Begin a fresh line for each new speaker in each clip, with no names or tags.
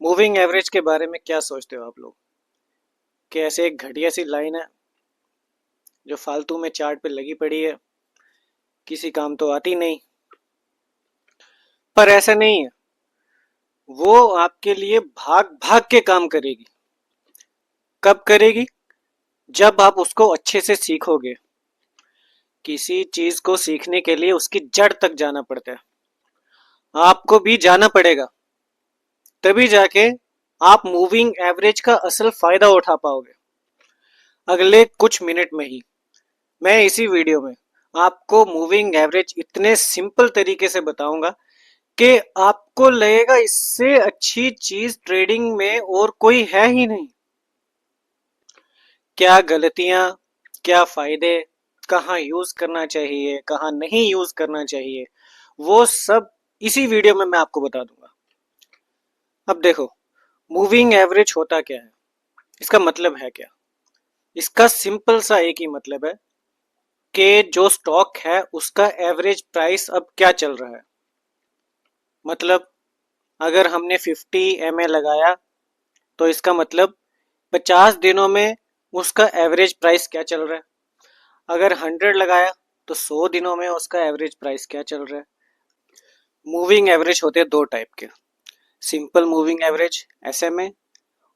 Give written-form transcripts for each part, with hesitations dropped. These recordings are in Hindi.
मूविंग एवरेज के बारे में क्या सोचते हो आप लोग? कि ऐसे एक घटिया सी लाइन है जो फालतू में चार्ट पे लगी पड़ी है, किसी काम तो आती नहीं। पर ऐसा नहीं है, वो आपके लिए भाग भाग के काम करेगी। कब करेगी? जब आप उसको अच्छे से सीखोगे। किसी चीज को सीखने के लिए उसकी जड़ तक जाना पड़ता है। आपको भी जाना पड़ेगा, तभी जाके आप मूविंग एवरेज का असल फायदा उठा पाओगे। अगले कुछ मिनट में ही मैं इसी वीडियो में आपको मूविंग एवरेज इतने सिंपल तरीके से बताऊंगा कि आपको लगेगा इससे अच्छी चीज ट्रेडिंग में और कोई है ही नहीं। क्या गलतियां, क्या फायदे, कहाँ यूज करना चाहिए, कहाँ नहीं यूज करना चाहिए, वो सब इसी वीडियो में मैं आपको बता दूंगा। अब देखो, मूविंग एवरेज होता क्या है, इसका मतलब है क्या? इसका सिंपल सा एक ही मतलब है कि जो स्टॉक है उसका एवरेज प्राइस अब क्या चल रहा है। मतलब अगर हमने 50 MA लगाया तो इसका मतलब 50 दिनों में उसका एवरेज प्राइस क्या चल रहा है। अगर 100 लगाया तो 100 दिनों में उसका एवरेज प्राइस क्या चल रहा है। मूविंग एवरेज होते हैं दो टाइप के, सिंपल मूविंग एवरेज SMA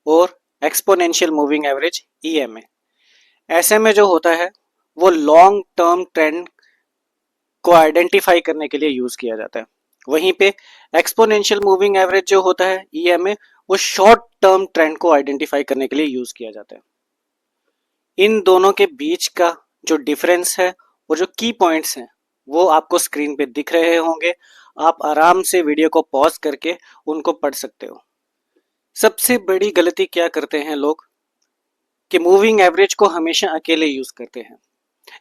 और exponential moving average EMA। SMA जो होता है वो लॉन्ग टर्म ट्रेंड को आइडेंटिफाई करने के लिए यूज किया जाता है। वहीं पे एक्सपोनेंशियल मूविंग एवरेज जो होता है EMA, वो शॉर्ट टर्म ट्रेंड को आइडेंटिफाई करने के लिए यूज किया जाता है। इन दोनों के बीच का जो डिफरेंस है और जो की पॉइंट्स हैं वो आपको स्क्रीन पे दिख रहे होंगे। आप आराम से वीडियो को पॉज करके उनको पढ़ सकते हो। सबसे बड़ी गलती क्या करते हैं लोग कि मूविंग एवरेज को हमेशा अकेले यूज करते हैं।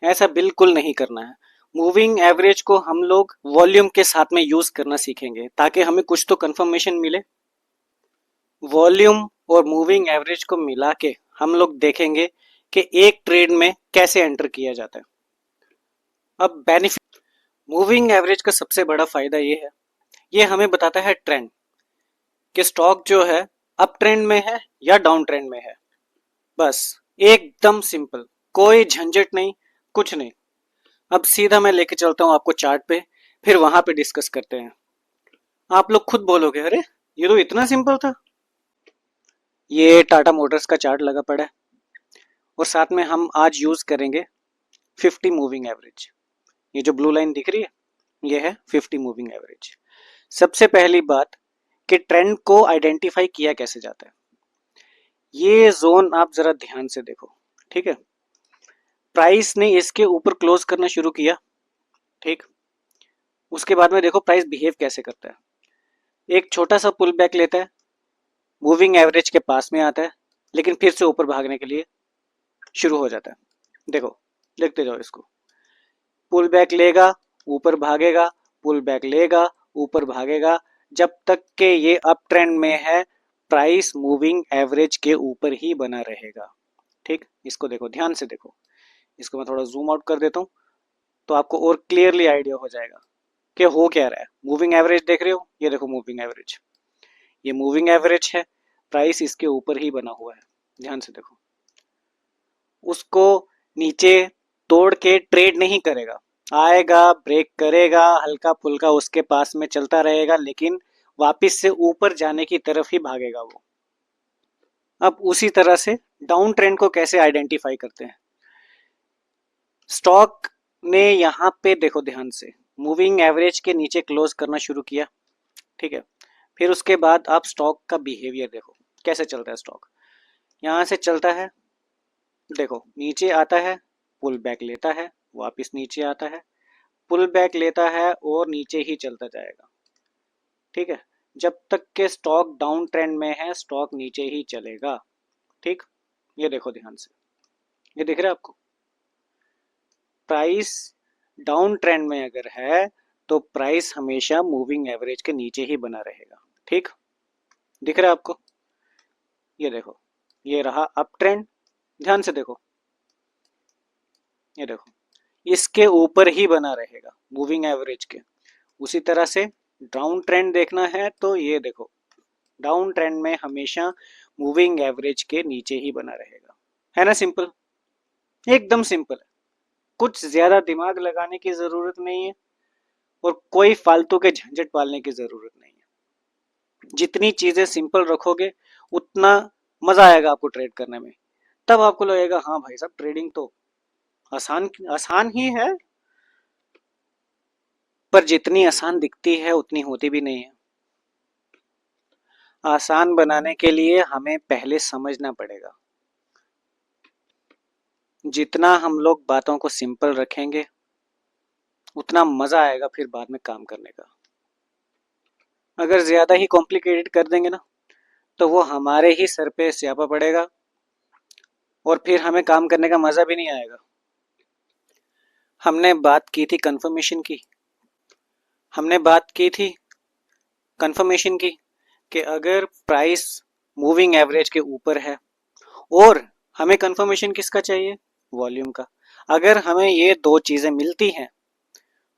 ऐसा बिल्कुल नहीं करना है। मूविंग एवरेज को हम लोग वॉल्यूम के साथ में यूज करना सीखेंगे ताकि हमें कुछ तो कंफर्मेशन मिले। वॉल्यूम और मूविंग एवरेज को मिला के हम लोग देखेंगे कि एक ट्रेड में कैसे एंटर किया जाता है। अब बेनिफिट, मूविंग एवरेज का सबसे बड़ा फायदा ये है, ये हमें बताता है ट्रेंड कि स्टॉक जो है अप ट्रेंड में है या डाउन ट्रेंड में है। बस, एकदम सिंपल, कोई झंझट नहीं, कुछ नहीं। अब सीधा मैं लेके चलता हूँ आपको चार्ट पे, फिर वहां पे डिस्कस करते हैं। आप लोग खुद बोलोगे अरे ये तो इतना सिंपल था। ये टाटा मोटर्स का चार्ट लगा पड़ा है और साथ में हम आज यूज करेंगे 50 मूविंग एवरेज। ये जो ब्लू लाइन दिख रही है ये है 50 मूविंग एवरेज। सबसे पहली बात कि ट्रेंड को आइडेंटिफाई किया कैसे जाता है। ये जोन आप जरा ध्यान से देखो, ठीक है। प्राइस ने इसके ऊपर क्लोज करना शुरू किया, ठीक। उसके बाद में देखो प्राइस बिहेव कैसे करता है। एक छोटा सा पुल बैक लेता है, मूविंग एवरेज के पास में आता है, लेकिन फिर से ऊपर भागने के लिए शुरू हो जाता है। देखो, देखते जाओ इसको। पुल बैक लेगा, ऊपर भागेगा, पुल बैक लेगा, ऊपर भागेगा, जब तक कि ये अप ट्रेंड में है प्राइस मूविंग एवरेज के ऊपर ही बना रहेगा, ठीक। इसको देखो, ध्यान से देखो। इसको मैं थोड़ा जूम आउट कर देता हूँ तो आपको और क्लियरली आइडिया हो जाएगा कि हो क्या रहा है। मूविंग एवरेज देख रहे हो, ये देखो मूविंग एवरेज, ये मूविंग एवरेज है, प्राइस इसके ऊपर ही बना हुआ है। ध्यान से देखो, उसको नीचे तोड़ के ट्रेड नहीं करेगा, आएगा ब्रेक करेगा, हल्का फुल्का उसके पास में चलता रहेगा, लेकिन वापस से ऊपर जाने की तरफ ही भागेगा वो। अब उसी तरह से डाउन ट्रेंड को कैसे आइडेंटिफाई करते हैं। स्टॉक ने यहाँ पे देखो ध्यान से, मूविंग एवरेज के नीचे क्लोज करना शुरू किया, ठीक है। फिर उसके बाद आप स्टॉक का बिहेवियर देखो कैसे चलता है। स्टॉक यहाँ से चलता है, देखो नीचे आता है, पुल बैक लेता है, वापस नीचे आता है, पुल बैक लेता है और नीचे ही चलता जाएगा, ठीक है। जब तक के स्टॉक डाउन ट्रेंड में है स्टॉक नीचे ही चलेगा, ठीक। ये देखो ध्यान से, ये दिख रहा है आपको। प्राइस डाउन ट्रेंड में अगर है तो प्राइस हमेशा मूविंग एवरेज के नीचे ही बना रहेगा, ठीक। दिख रहा है आपको। ये देखो, ये रहा अप ट्रेंड, ध्यान से देखो, ये देखो इसके ऊपर ही बना रहेगा मूविंग एवरेज के। उसी तरह से डाउन ट्रेंड देखना है तो ये देखो, डाउन ट्रेंड में हमेशा मूविंग एवरेज के नीचे ही बना रहेगा। है ना सिंपल, एकदम सिंपल है। कुछ ज्यादा दिमाग लगाने की जरूरत नहीं है और कोई फालतू के झंझट पालने की जरूरत नहीं है। जितनी चीजें सिंपल रखोगे उतना मजा आएगा आपको ट्रेड करने में। तब आपको लगेगा हाँ भाई साहब ट्रेडिंग तो आसान आसान ही है, पर जितनी आसान दिखती है उतनी होती भी नहीं है। आसान बनाने के लिए हमें पहले समझना पड़ेगा। जितना हम लोग बातों को सिंपल रखेंगे उतना मजा आएगा फिर बाद में काम करने का। अगर ज्यादा ही कॉम्प्लिकेटेड कर देंगे ना तो वो हमारे ही सर पे स्यापा पड़ेगा और फिर हमें काम करने का मजा भी नहीं आएगा। हमने बात की थी कंफर्मेशन की, हमने बात की थी कंफर्मेशन की कि अगर प्राइस मूविंग एवरेज के ऊपर है और हमें कंफर्मेशन किसका चाहिए, वॉल्यूम का। अगर हमें ये दो चीजें मिलती हैं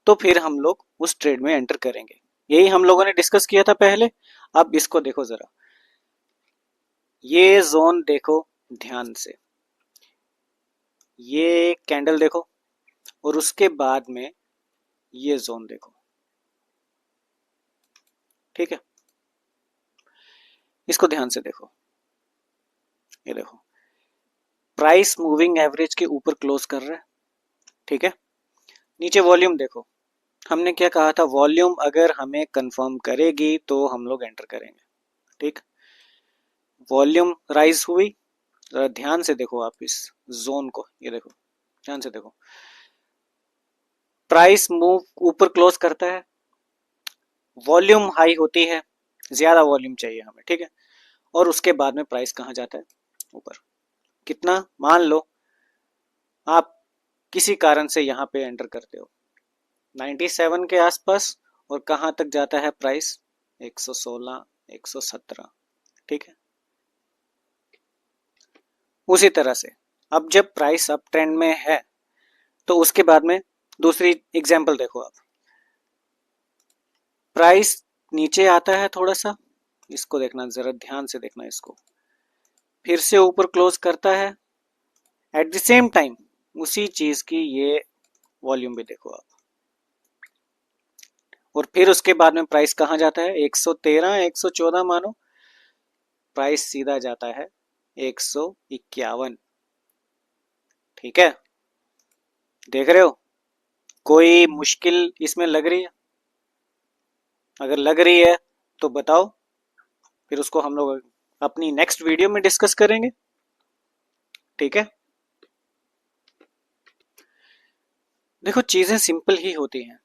तो फिर हम लोग उस ट्रेड में एंटर करेंगे। यही हम लोगों ने डिस्कस किया था पहले। अब इसको देखो जरा, ये जोन देखो ध्यान से, ये कैंडल देखो और उसके बाद में ये जोन देखो, ठीक है। इसको ध्यान से देखो, ये देखो प्राइस मूविंग एवरेज के ऊपर क्लोज कर रहा है, ठीक है। नीचे वॉल्यूम देखो, हमने क्या कहा था, वॉल्यूम अगर हमें कंफर्म करेगी तो हम लोग एंटर करेंगे, ठीक। वॉल्यूम राइज हुई, ध्यान से देखो आप इस जोन को, ये देखो ध्यान से देखो, प्राइस मूव ऊपर क्लोज करता है, वॉल्यूम हाई होती है, ज्यादा वॉल्यूम चाहिए हमें, ठीक है। और उसके बाद में प्राइस कहाँ जाता है, ऊपर। कितना, मान लो आप किसी कारण से यहाँ पे एंटर करते हो 97 के आसपास और कहाँ तक जाता है प्राइस, 116 117, ठीक है। उसी तरह से अब जब प्राइस अप ट्रेंड में है तो उसके बाद में दूसरी एग्जांपल देखो आप, प्राइस नीचे आता है थोड़ा सा, इसको देखना जरा ध्यान से देखना, इसको फिर से ऊपर क्लोज करता है, एट द सेम टाइम उसी चीज की ये वॉल्यूम भी देखो आप, और फिर उसके बाद में प्राइस कहाँ जाता है, 113 114 मानो, प्राइस सीधा जाता है 151, ठीक है। देख रहे हो, कोई मुश्किल इसमें लग रही है? अगर लग रही है तो बताओ, फिर उसको हम लोग अपनी नेक्स्ट वीडियो में डिस्कस करेंगे, ठीक है। देखो चीजें सिंपल ही होती हैं,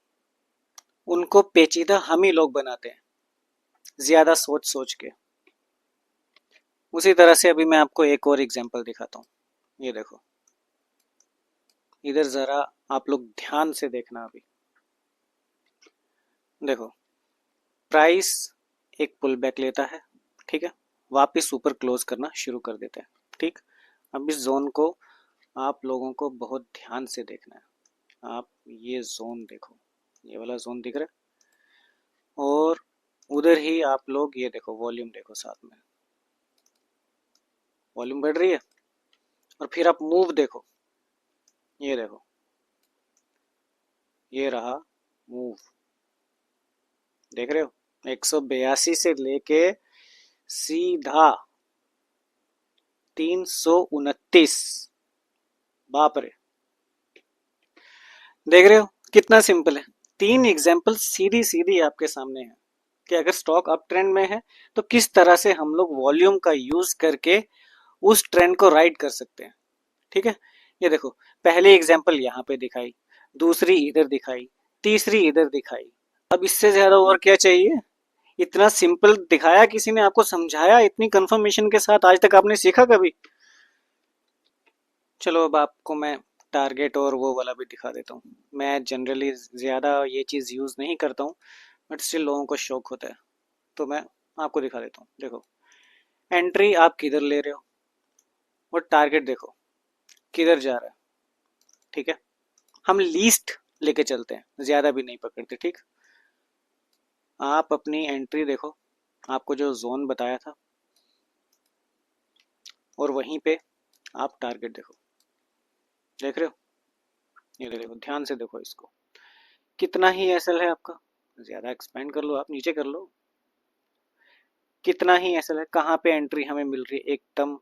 उनको पेचीदा हम ही लोग बनाते हैं ज्यादा सोच सोच के। उसी तरह से अभी मैं आपको एक और एग्जांपल दिखाता हूँ, ये देखो इधर जरा आप लोग ध्यान से देखना। अभी देखो प्राइस एक पुल बैक लेता है, ठीक है, वापस ऊपर क्लोज करना शुरू कर देता है, ठीक। अब इस जोन को आप लोगों को बहुत ध्यान से देखना है। आप ये जोन देखो, ये वाला जोन दिख रहा है, और उधर ही आप लोग ये देखो वॉल्यूम देखो, साथ में वॉल्यूम बढ़ रही है। और फिर आप मूव देखो, ये देखो ये रहा मूव, देख रहे हो 182 से लेके सीधा 329, बाप रे। देख रहे हो कितना सिंपल है। तीन एग्जांपल सीधी सीधी आपके सामने है कि अगर स्टॉक अप ट्रेंड में है तो किस तरह से हम लोग वॉल्यूम का यूज करके उस ट्रेंड को राइड कर सकते हैं, ठीक है। ये देखो पहली एग्जांपल यहाँ पे दिखाई, दूसरी इधर दिखाई, तीसरी इधर दिखाई। अब इससे ज्यादा और क्या चाहिए? इतना सिंपल दिखाया किसी ने, आपको समझाया इतनी कंफर्मेशन के साथ, आज तक आपने सीखा कभी? चलो अब आपको मैं टारगेट और वो वाला भी दिखा देता हूँ। मैं जनरली ज़्यादा ये चीज़ यूज़ नहीं करता हूँ, बट स्टिल लोगों को शौक होता है तो मैं आपको दिखा देता हूँ। देखो एंट्री आप किधर ले रहे हो और टारगेट देखो किधर जा रहा है, ठीक है। हम लीस्ट लेके चलते हैं, ज़्यादा भी नहीं पकड़ते, ठीक। आप अपनी एंट्री देखो आपको जो जोन बताया था, और वहीं पे आप टारगेट देखो, देख रहे हो, ये देखो, ध्यान से देखो इसको, कितना ही एसएल है आपका, ज्यादा एक्सपेंड कर लो, आप नीचे कर लो, कितना ही एसएल है, कहाँ पे एंट्री हमें मिल रही है, एकदम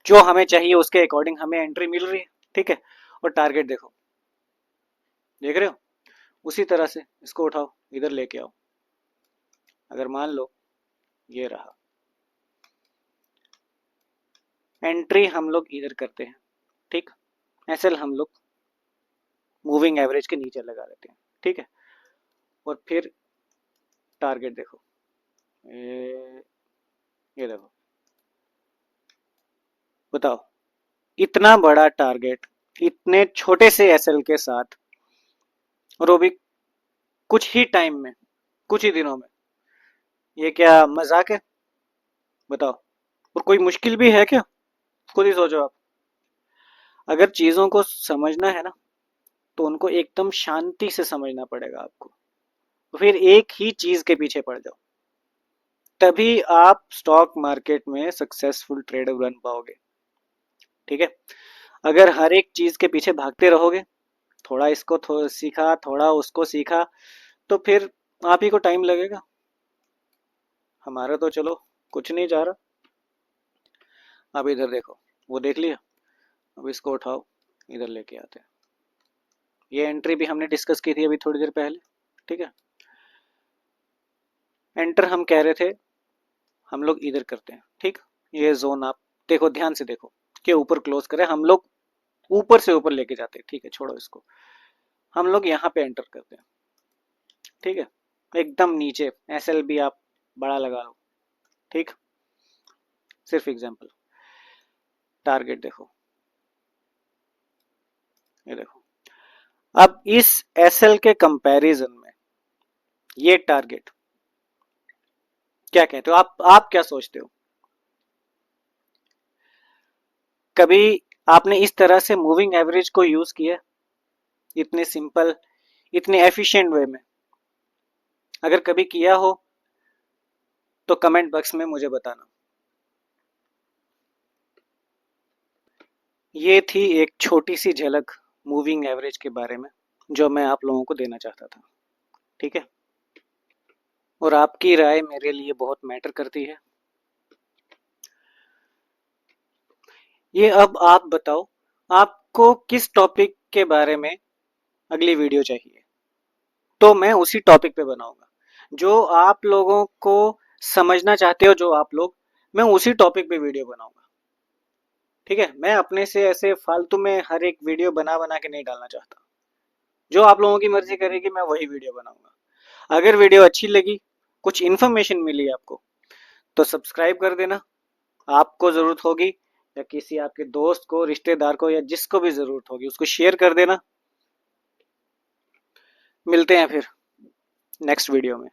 जो हमें चाहिए उसके अकॉर्डिंग हमें एंट्री मिल रही है, ठीक है। और टारगेट देखो, देख रहे हो, उसी तरह से इसको उठाओ, इधर लेके आओ, अगर मान लो ये रहा, एंट्री हम लोग इधर करते हैं, ठीक, एसएल हम लोग मूविंग एवरेज के नीचे लगा देते हैं, ठीक है। और फिर टारगेट देखो, ये देखो, बताओ, इतना बड़ा टारगेट इतने छोटे से एसएल के साथ, और वो भी कुछ ही टाइम में, कुछ ही दिनों में, ये क्या मजाक है, बताओ। और कोई मुश्किल भी है क्या, खुद ही सोचो आप। अगर चीजों को समझना है ना, तो उनको एकदम शांति से समझना पड़ेगा आपको, फिर एक ही चीज के पीछे पड़ जाओ, तभी आप स्टॉक मार्केट में सक्सेसफुल ट्रेडर बन पाओगे, ठीक है। अगर हर एक चीज के पीछे भागते रहोगे, थोड़ा इसको सीखा, थोड़ा उसको सीखा, तो फिर आप ही को टाइम लगेगा, हमारा तो चलो कुछ नहीं जा रहा। अब इधर देखो, वो देख लिया, अब इसको उठाओ, इधर लेके आते हैं, ये एंट्री भी हमने डिस्कस की थी अभी थोड़ी देर पहले, ठीक है। एंटर हम कह रहे थे, हम लोग इधर करते हैं, ठीक। ये जोन आप देखो, ध्यान से देखो, के ऊपर क्लोज करें हम लोग, ऊपर से ऊपर लेके जाते हैं, ठीक है, छोड़ो इसको, हम लोग यहाँ पे एंटर करते हैं, ठीक है, एकदम नीचे एसएल भी आप बड़ा लगा लो, ठीक, सिर्फ एग्जांपल। टारगेट देखो, ये देखो, अब इस एसएल के कंपैरिजन में ये टारगेट, क्या कहते हो आप क्या सोचते हो, कभी आपने इस तरह से मूविंग एवरेज को यूज किया, इतने सिंपल, इतने एफिशिएंट वे में, अगर कभी किया हो तो कमेंट बॉक्स में मुझे बताना। ये थी एक छोटी सी झलक मूविंग एवरेज के बारे में, जो मैं आप लोगों को देना चाहता था, ठीक है। और आपकी राय मेरे लिए बहुत मैटर करती है। ये अब आप बताओ, आपको किस टॉपिक के बारे में अगली वीडियो चाहिए, तो मैं उसी टॉपिक पे बनाऊंगा, जो आप लोगों को समझना चाहते हो, जो आप लोग, मैं उसी टॉपिक पे वीडियो बनाऊंगा, ठीक है। मैं अपने से ऐसे फालतू में हर एक वीडियो बना बना के नहीं डालना चाहता, जो आप लोगों की मर्जी करेगी मैं वही वीडियो बनाऊंगा। अगर वीडियो अच्छी लगी, कुछ इन्फॉर्मेशन मिली आपको, तो सब्सक्राइब कर देना, आपको जरूरत होगी, या किसी आपके दोस्त को, रिश्तेदार को, या जिसको भी जरूरत होगी उसको शेयर कर देना। मिलते हैं फिर नेक्स्ट वीडियो में।